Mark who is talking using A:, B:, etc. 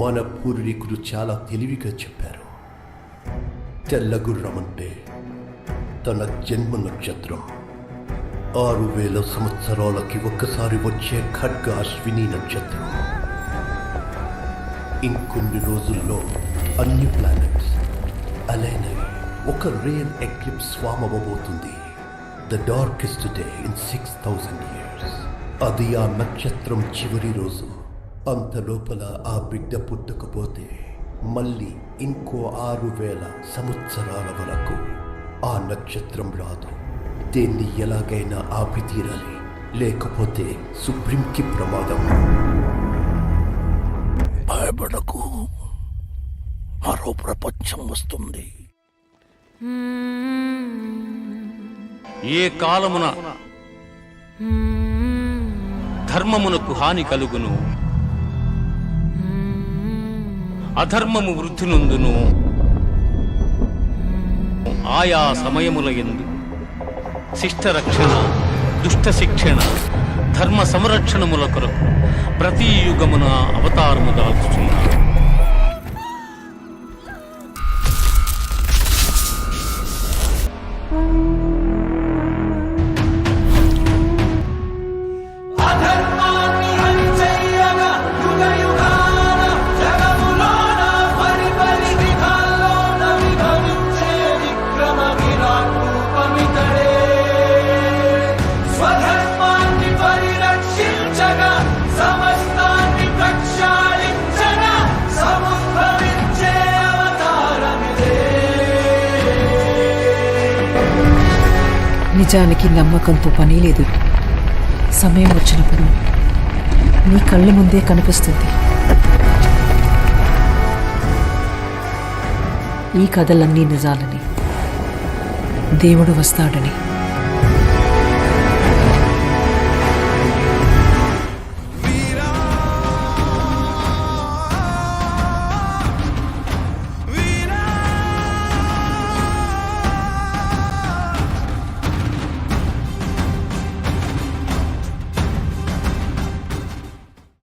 A: మన పూర్వీకులు చాలా తెలివిగా చెప్పారు. తెల్లగుర్రం అంటే తన జన్మ నక్షత్రం. 6000 సంవత్సరాలకి ఒక్కసారి వచ్చే ఖడ్గ అశ్విని నక్షత్రం. ఇంకొన్ని రోజుల్లో అన్ని ప్లానెట్స్ అలైన్ అయి ఒక రేర్ ఎక్లిప్స్ ఫామ్ అవ్వబోతుంది. The darkest day in 6000 years. అది ఆ నక్షత్రం చివరి రోజు. అంత లోపల ఆ బిడ్డ పుట్టకపోతే మళ్ళీ ఇంకో 6000 సంవత్సరాల వరకు ఆ నక్షత్రం రాదు. దీన్ని ఎలాగైనా ఆపి తీరాలి, లేకపోతే సుప్రీంకి ప్రమాదం.
B: భయపడకు, మరో ప్రపంచం వస్తుంది.
C: ఏ కాలమున ధర్మమునకు హాని కలుగును, అధర్మము వృద్ధి నొందును. ఆయా సమయముల యందు శిష్ట రక్షణ, దుష్ట శిక్షణ, ధర్మ సంరక్షణముల కొరకు ప్రతి యుగమున అవతారము దాల్చుచున్నారు.
D: నిజానికి నమ్మకంతో పని లేదు. సమయం వచ్చినప్పుడు నీ కళ్ళ ముందే కనిపిస్తుంది. ఈ కథలన్నీ నిజాలని, దేవుడు వస్తాడని.